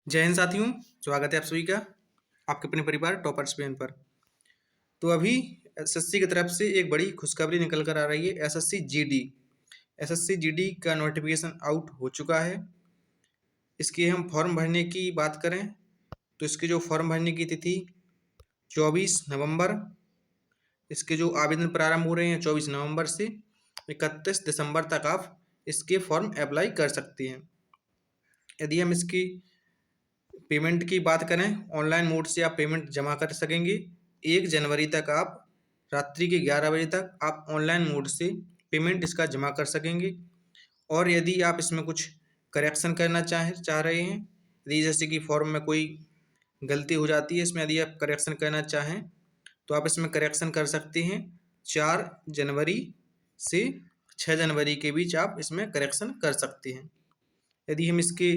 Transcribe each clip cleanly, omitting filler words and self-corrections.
जय हिंद साथियों। स्वागत है आप सभी का आपके अपने परिवार टॉपर्स पेन पर। तो अभी एसएससी की तरफ से एक बड़ी खुशखबरी निकल कर आ रही है। एसएससी जीडी का नोटिफिकेशन आउट हो चुका है। इसके हम फॉर्म भरने की बात करें तो इसके जो फॉर्म भरने की तिथि 24 नवंबर, इसके जो आवेदन प्रारंभ हो रहे हैं 24 नवंबर से 31 दिसंबर तक आप इसके फॉर्म अप्लाई कर सकते हैं। यदि हम इसकी पेमेंट की बात करें, ऑनलाइन मोड से आप पेमेंट जमा कर सकेंगे। 1 जनवरी तक आप रात्रि के 11 बजे तक आप ऑनलाइन मोड से पेमेंट इसका जमा कर सकेंगे। और यदि आप इसमें कुछ करेक्शन करना चाह रहे हैं, यदि जैसे कि फॉर्म में कोई गलती हो जाती है, इसमें यदि आप करेक्शन करना चाहें तो आप इसमें करेक्शन कर सकते हैं। 4 जनवरी से 6 जनवरी के बीच आप इसमें करेक्शन कर सकते हैं। यदि हम इसके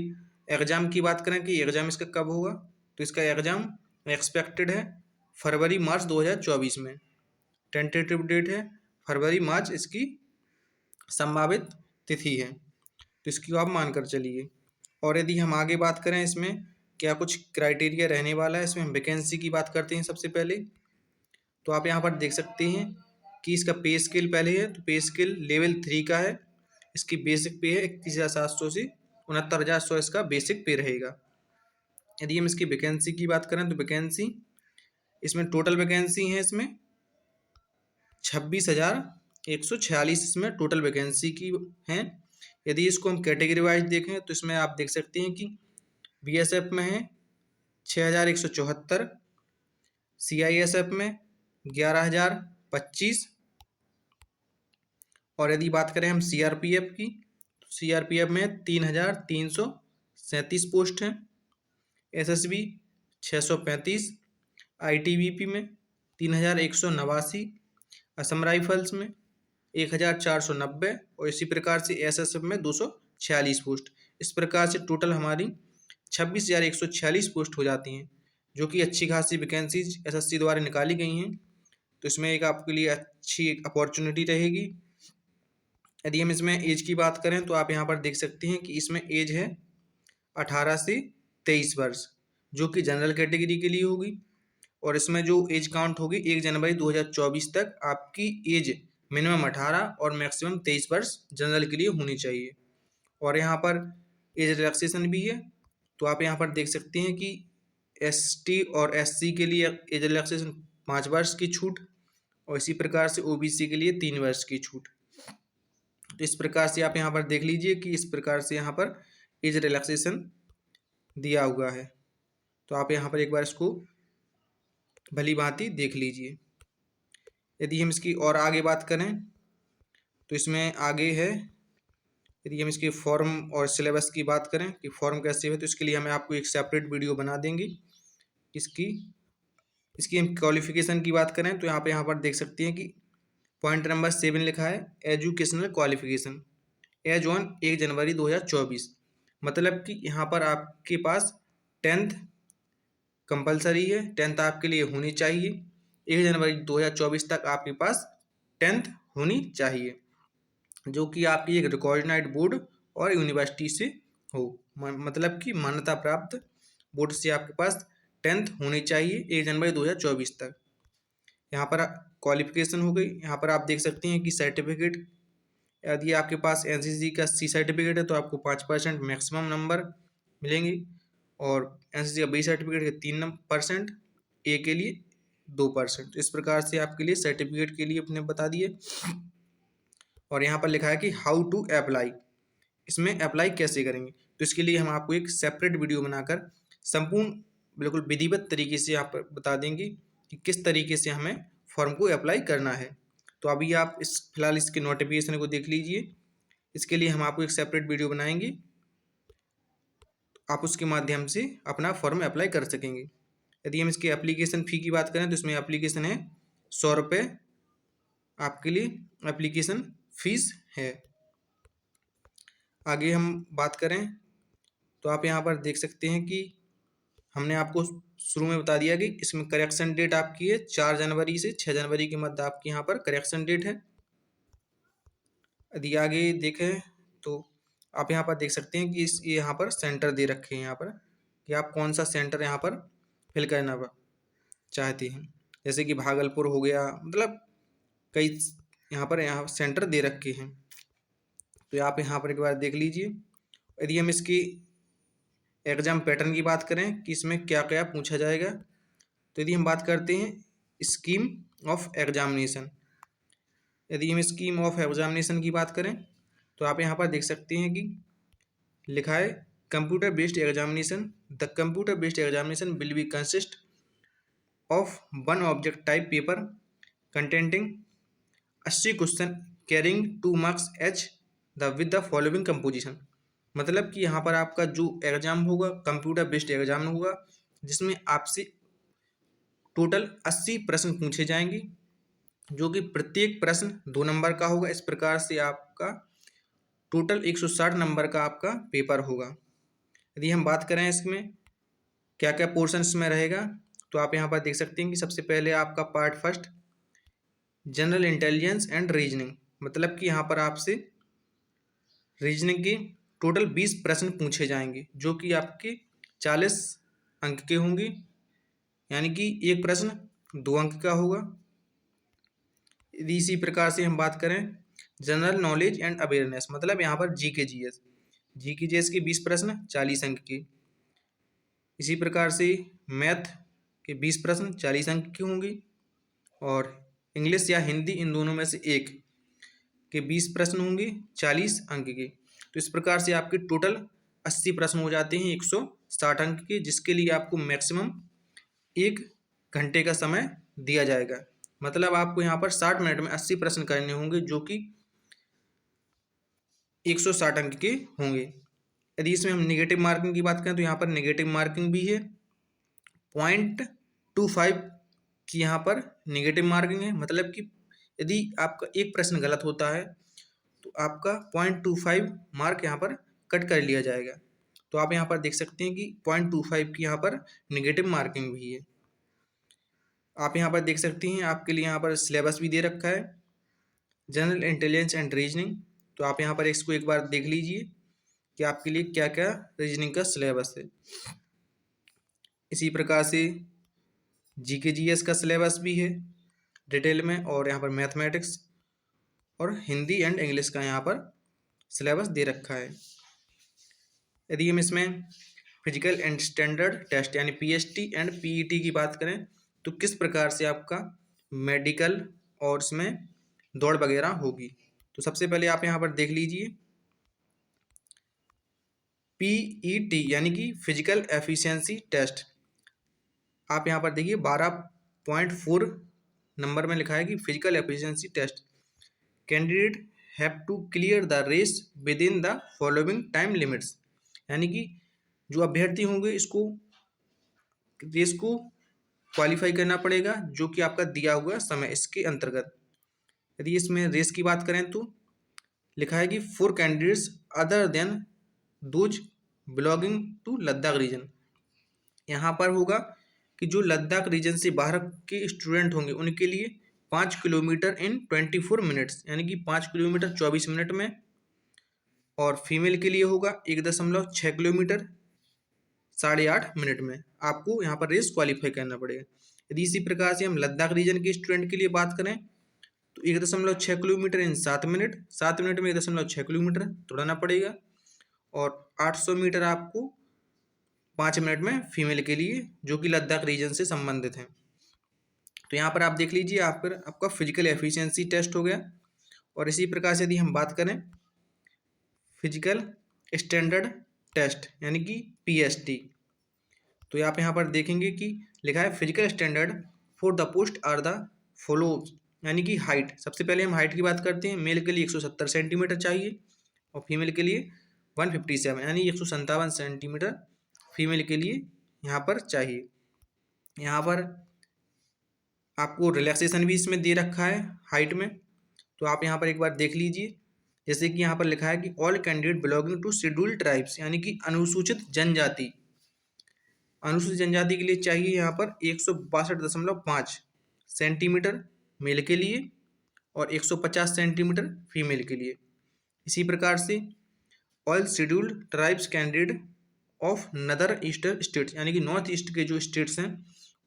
एग्ज़ाम की बात करें कि एग्ज़ाम इसका कब होगा, तो इसका एग्ज़ाम एक्सपेक्टेड है फरवरी मार्च 2024 में। टेंटेटिव डेट है फरवरी मार्च, इसकी संभावित तिथि है, तो इसकी आप मान कर चलिए। और यदि हम आगे बात करें इसमें क्या कुछ क्राइटेरिया रहने वाला है, इसमें हम वैकेंसी की बात करते हैं सबसे पहले। तो आप यहाँ पर देख सकते हैं कि इसका पे स्केल पहले है, तो पे स्केल लेवल 3 का है। इसकी बेसिक पे है 31,700 से 69,100 इसका बेसिक पे रहेगा। यदि हम इसकी वैकेंसी की बात करें तो वैकेंसी इसमें टोटल वैकेंसी है इसमें 26,146 इसमें टोटल वैकेंसी की हैं। यदि इसको हम कैटेगरी वाइज देखें तो इसमें आप देख सकते हैं कि बीएसएफ में है 6,174, सीआईएसएफ में 11,025। और यदि बात करें हम सीआरपीएफ की, तो सीआरपीएफ में 3,337 पोस्ट हैं। एसएसबी 635, आईटीबीपी में 3,189, असम राइफल्स में 1,490 और इसी प्रकार से एसएसएफ में 246 पोस्ट। इस प्रकार से टोटल हमारी 26,146 पोस्ट हो जाती हैं, जो कि अच्छी खासी वैकेंसीज एसएससी द्वारा निकाली गई हैं। तो इसमें एक आपके लिए अच्छी अपॉर्चुनिटी रहेगी। यदि हम इसमें एज की बात करें तो आप यहाँ पर देख सकते हैं कि इसमें एज है 18 से 23 वर्ष, जो कि जनरल कैटेगरी के लिए होगी। और इसमें जो एज काउंट होगी 1 जनवरी 2024 तक आपकी एज मिनिमम 18 और मैक्सिमम 23 वर्ष जनरल के लिए होनी चाहिए। और यहाँ पर एज रिलैक्सेशन भी है, तो आप यहाँ पर देख सकते हैं कि एसटी और एससी के लिए एज रिलैक्सेशन 5 वर्ष की छूट और इसी प्रकार से ओबीसी के लिए 3 वर्ष की छूट। तो इस प्रकार से आप यहाँ पर देख लीजिए कि इस प्रकार से यहाँ पर एज रिलैक्सेशन दिया हुआ है। तो आप यहाँ पर एक बार इसको भली भांति देख लीजिए। यदि हम इसकी और आगे बात करें तो इसमें आगे है, यदि हम इसके फॉर्म और सिलेबस की बात करें कि फॉर्म कैसे है, तो इसके लिए हमें आपको एक सेपरेट वीडियो बना देंगे। इसकी हम क्वालिफिकेशन की बात करें तो यहाँ पर देख सकते हैं कि पॉइंट नंबर 7 लिखा है एजुकेशनल क्वालिफिकेशन एज ऑन 1 जनवरी 2024। मतलब कि यहाँ पर आपके पास 10th कंपलसरी है, 10th आपके लिए होनी चाहिए। 1 जनवरी 2024 तक आपके पास 10th होनी चाहिए, जो कि आपकी एक रिकॉग्नाइज्ड बोर्ड और यूनिवर्सिटी से हो, मतलब कि मान्यता प्राप्त बोर्ड से आपके पास 10th होनी चाहिए 1 जनवरी 2024 तक। यहाँ पर क्वालिफिकेशन हो गई। यहाँ पर आप देख सकते हैं कि सर्टिफिकेट, यदि आपके पास एनसीसी का सी सर्टिफिकेट है तो आपको 5% मैक्सिमम नंबर मिलेंगे, और एनसीसी का बी सर्टिफिकेट के 3%, ए के लिए 2%। इस प्रकार से आपके लिए सर्टिफिकेट के लिए अपने बता दिए। और यहाँ पर लिखा है कि हाउ टू अप्लाई, इसमें अप्लाई कैसे करेंगे, तो इसके लिए हम आपको एक सेपरेट वीडियो बनाकर संपूर्ण बिल्कुल विधिवत तरीके से आप बता देंगे कि किस तरीके से हमें फॉर्म को अप्लाई करना है। तो अभी आप फिलहाल इसके नोटिफिकेशन को देख लीजिए। इसके लिए हम आपको एक सेपरेट वीडियो बनाएंगे, आप उसके माध्यम से अपना फॉर्म अप्लाई कर सकेंगे। यदि हम इसकी एप्लीकेशन फ़ी की बात करें तो इसमें एप्लीकेशन है 100 रुपये, आपके लिए एप्लीकेशन फ़ीस है। आगे हम बात करें तो आप यहाँ पर देख सकते हैं कि हमने आपको शुरू में बता दिया कि इसमें करेक्शन डेट आपकी है 4 जनवरी से 6 जनवरी के मध्य आपकी यहाँ पर करेक्शन डेट है। यदि आगे देखें तो आप यहाँ पर देख सकते हैं कि इस यहाँ पर सेंटर दे रखे हैं यहाँ पर कि आप कौन सा सेंटर यहाँ पर फिल करना चाहते हैं। जैसे कि भागलपुर हो गया, मतलब कई यहाँ सेंटर दे रखे हैं। तो आप यहाँ पर एक बार देख लीजिए। यदि हम इसकी एग्जाम पैटर्न की बात करें कि इसमें क्या क्या पूछा जाएगा, तो यदि हम बात करते हैं स्कीम ऑफ एग्जामिनेशन, यदि हम स्कीम ऑफ एग्जामिनेशन की बात करें तो आप यहाँ पर देख सकते हैं कि लिखा है computer based examination. The computer based examination will be consist of one object type paper containing 80 question carrying 2 marks each the with the following composition. मतलब कि यहाँ पर आपका जो एग्जाम होगा कंप्यूटर बेस्ड एग्जाम होगा, जिसमें आपसे टोटल 80 प्रश्न पूछे जाएंगे, जो कि प्रत्येक प्रश्न 2 नंबर का होगा। इस प्रकार से आपका टोटल 160 नंबर का आपका पेपर होगा। यदि हम बात करें इसमें क्या क्या पोर्शंस में रहेगा, तो आप यहाँ पर देख सकते हैं कि सबसे पहले आपका part first general intelligence and reasoning, मतलब कि यहाँ पर आपसे रीजनिंग के टोटल 20 प्रश्न पूछे जाएंगे, जो कि आपके 40 अंक के होंगे, यानी कि एक प्रश्न 2 अंक का होगा। यदि इसी प्रकार से हम बात करें जनरल नॉलेज एंड अवेयरनेस, मतलब यहाँ पर जी के जी एस के 20 प्रश्न 40 अंक के। इसी प्रकार से मैथ के 20 प्रश्न 40 अंक के होंगे, और इंग्लिश या हिंदी इन दोनों में से एक के 20 प्रश्न होंगे 40 अंक के। तो इस प्रकार से आपके टोटल 80 प्रश्न हो जाते हैं 160 अंक के, जिसके लिए आपको मैक्सिमम 1 घंटे का समय दिया जाएगा। मतलब आपको यहाँ पर 60 मिनट में 80 प्रश्न करने होंगे, जो कि 160 अंक के होंगे। यदि इसमें हम नेगेटिव मार्किंग की बात करें तो यहाँ पर नेगेटिव मार्किंग भी है 0.25 की यहाँ पर नेगेटिव मार्किंग है। मतलब कि यदि आपका एक प्रश्न गलत होता है तो आपका 0.25 मार्क यहाँ पर कट कर लिया जाएगा। तो आप यहाँ पर देख सकते हैं कि 0.25 की यहाँ पर नेगेटिव मार्किंग भी है। आप यहाँ पर देख सकते हैं आपके लिए यहाँ पर सिलेबस भी दे रखा है जनरल इंटेलिजेंस एंड रीजनिंग। तो आप यहाँ पर इसको एक बार देख लीजिए कि आपके लिए क्या क्या रीजनिंग का सिलेबस है। इसी प्रकार से जीके जीएस का सिलेबस भी है डिटेल में, और यहाँ पर मैथमेटिक्स और हिंदी एंड इंग्लिश का यहाँ पर सिलेबस दे रखा है। यदि हम इसमें फिजिकल एंड स्टैंडर्ड टेस्ट यानी पीएसटी एंड पीईटी की बात करें तो किस प्रकार से आपका मेडिकल और इसमें दौड़ वगैरह होगी, तो सबसे पहले आप यहाँ पर देख लीजिए पीईटी यानी कि फिजिकल एफिशिएंसी टेस्ट। आप यहाँ पर देखिए 12.4 नंबर में लिखा है कि physical efficiency test candidate have to clear the race within the following time limits, यानी कि जो अभ्यर्थी होंगे इसको रेस को क्वालिफाई करना पड़ेगा, जो कि आपका दिया हुआ समय इसके अंतर्गत। यदि इसमें रेस की बात करें तो लिखा है कि 4 candidates other than those belonging to Ladakh region. यहाँ पर होगा कि जो लद्दाख रीजन से बाहर के स्टूडेंट होंगे उनके लिए 5 किलोमीटर इन 24 मिनट्स, यानी कि 5 किलोमीटर 24 मिनट में, और फीमेल के लिए होगा 1.6 किलोमीटर 8.5 मिनट में। आपको यहाँ पर रेस क्वालिफाई करना पड़ेगा। यदि इसी प्रकार से हम लद्दाख रीजन के स्टूडेंट के लिए बात करें तो 1.6 किलोमीटर इन 7 मिनट, 7 मिनट में 1.6 किलोमीटर दौड़ाना पड़ेगा, और 800 मीटर आपको 5 मिनट में फीमेल के लिए, जो कि लद्दाख रीजन से संबंधित है। तो यहाँ पर आप देख लीजिए आपका फिजिकल एफिशिएंसी टेस्ट हो गया। और इसी प्रकार से यदि हम बात करें फिजिकल स्टैंडर्ड टेस्ट यानी कि पीएसटी, तो आप यहाँ पर देखेंगे कि लिखा है physical standard for the post are the follows, यानी कि हाइट। सबसे पहले हम हाइट की बात करते हैं। मेल के लिए 170 सेंटीमीटर चाहिए और फीमेल के लिए 157 यानी 157 सेंटीमीटर फीमेल के लिए यहाँ पर चाहिए। यहाँ पर आपको रिलैक्सेशन भी इसमें दे रखा है हाइट में, तो आप यहाँ पर एक बार देख लीजिए। जैसे कि यहाँ पर लिखा है कि all candidate belonging to scheduled tribes, यानी कि अनुसूचित जनजाति, अनुसूचित जनजाति के लिए चाहिए यहाँ पर 162.5 सेंटीमीटर मेल के लिए और 150 सेंटीमीटर फीमेल के लिए। इसी प्रकार से all scheduled tribes candidate of नदर ईस्टर्न स्टेट्स, यानी कि नॉर्थ ईस्ट के जो स्टेट्स हैं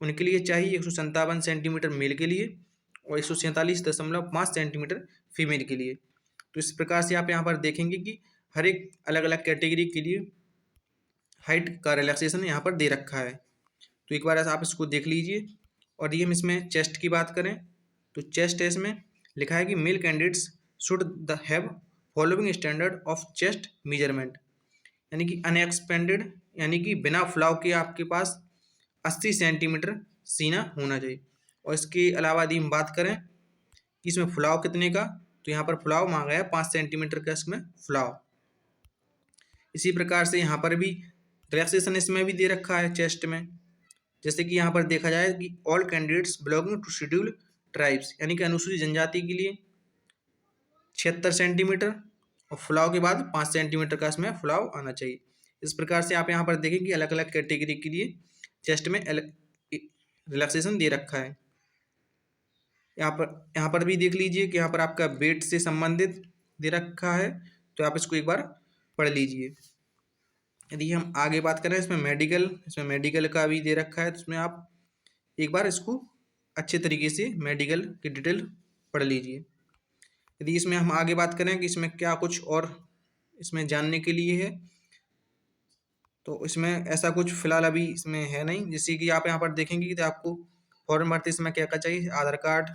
उनके लिए चाहिए 157 सेंटीमीटर मेल के लिए और 147.5 सेंटीमीटर फीमेल के लिए। तो इस प्रकार से आप यहाँ पर देखेंगे कि हर एक अलग अलग कैटेगरी के लिए हाइट का रिलैक्सेशन यहाँ पर दे रखा है। तो एक बार ऐसा आप इसको देख लीजिए। और ये हम इसमें चेस्ट की बात करें तो चेस्ट है इसमें लिखा है कि male candidates should the have following standard of chest measurement, यानी कि अनएक्सपेंडेड, यानी कि बिना फ्लाव के आपके पास 80 सेंटीमीटर सीना होना चाहिए। और इसके अलावा यदि हम बात करें कि इसमें फुलाव कितने का, तो यहाँ पर फुलाव मांगा है 5 सेंटीमीटर का इसमें फुलाव। इसी प्रकार से यहाँ पर भी रिलैक्सेशन इसमें भी दे रखा है चेस्ट में, जैसे कि यहाँ पर देखा जाए कि all candidates belonging to schedule tribes, यानी कि अनुसूचित जनजाति के लिए 76 सेंटीमीटर और फुलाव के बाद 5 सेंटीमीटर का इसमें फुलाव आना चाहिए। इस प्रकार से आप यहाँ पर देखें कि अलग अलग कैटेगरी के लिए चेस्ट में रिलैक्सेशन दे रखा है। यहाँ पर भी देख लीजिए कि यहाँ पर आपका वेट से संबंधित दे रखा है, तो आप इसको एक बार पढ़ लीजिए। यदि हम आगे बात करें इसमें मेडिकल का भी दे रखा है, तो इसमें आप एक बार इसको अच्छे तरीके से मेडिकल की डिटेल पढ़ लीजिए। यदि इसमें हम आगे बात करें कि इसमें क्या कुछ और इसमें जानने के लिए है, तो इसमें ऐसा कुछ फिलहाल अभी इसमें है नहीं। जैसे कि आप यहाँ पर देखेंगे कि आपको फॉर्म भरते इसमें क्या क्या चाहिए, Aadhaar card,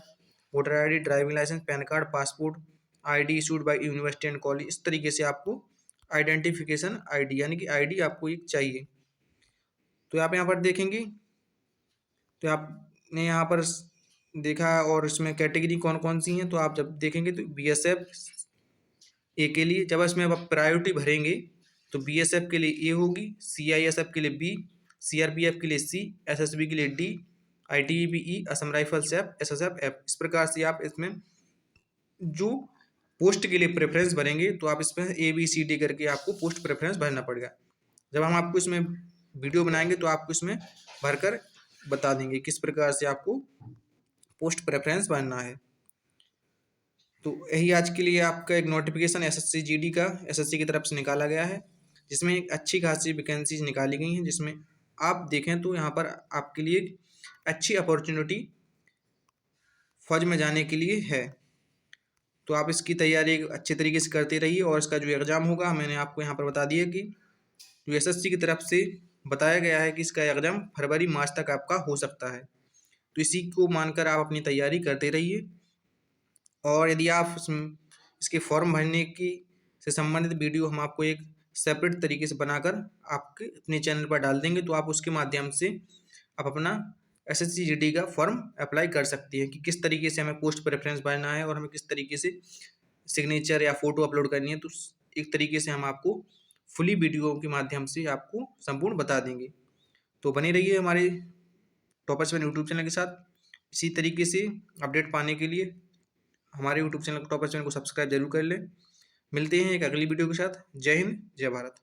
voter ID, driving licence, PAN card, passport, ID issued by university and college, इस तरीके से आपको आइडेंटिफिकेशन आईडी, यानी कि आईडी आपको एक चाहिए। तो आप यहाँ पर देखेंगे तो आपने यहाँ पर देखा और इसमें कैटेगरी कौन कौन सी हैं, तो आप जब देखेंगे तो बीएसएफ ए के लिए जब इसमें आप प्रायोरिटी भरेंगे तो बीएसएफ के लिए ए होगी, सीआईएसएफ के लिए बी, सीआरपीएफ के लिए सी, एसएसबी के लिए D, ITBP E, Assam rifles F, SSF F. इस प्रकार से आप इसमें जो पोस्ट के लिए प्रेफरेंस भरेंगे तो आप इसमें ए बी सी डी करके आपको पोस्ट प्रेफरेंस भरना पड़ेगा। जब हम आपको इसमें वीडियो बनाएंगे तो आपको इसमें भरकर बता देंगे किस प्रकार से आपको पोस्ट प्रेफरेंस भरना है। तो यही आज के लिए आपका एक नोटिफिकेशन एसएससी जीडी का एसएससी की तरफ से निकाला गया है, जिसमें एक अच्छी खासी वैकेंसीज निकाली गई हैं, जिसमें आप देखें तो यहाँ पर आपके लिए अच्छी अपॉर्चुनिटी फौज में जाने के लिए है। तो आप इसकी तैयारी अच्छे तरीके से करते रहिए। और इसका जो एग्ज़ाम होगा मैंने आपको यहाँ पर बता दिया कि जो एसएससी की तरफ से बताया गया है कि इसका एग्ज़ाम फरवरी मार्च तक आपका हो सकता है। तो इसी को मानकर आप अपनी तैयारी करते रहिए। और यदि आप इसके फॉर्म भरने की से संबंधित वीडियो हम आपको एक सेपरेट तरीके से बनाकर आपके अपने चैनल पर डाल देंगे, तो आप उसके माध्यम से आप अपना एसएससी जीडी का फॉर्म अप्लाई कर सकती हैं कि किस तरीके से हमें पोस्ट प्रेफरेंस भरना है और हमें किस तरीके से सिग्नेचर या फ़ोटो अपलोड करनी है। तो एक तरीके से हम आपको फुली वीडियो के माध्यम से आपको संपूर्ण बता देंगे। तो बने रहिए हमारे टॉपर्स वन यूट्यूब चैनल के साथ। इसी तरीके से अपडेट पाने के लिए हमारे यूट्यूब चैनल टॉपर्स वन को सब्सक्राइब जरूर कर लें। मिलते हैं एक अगली वीडियो के साथ। जय हिंद, जय भारत।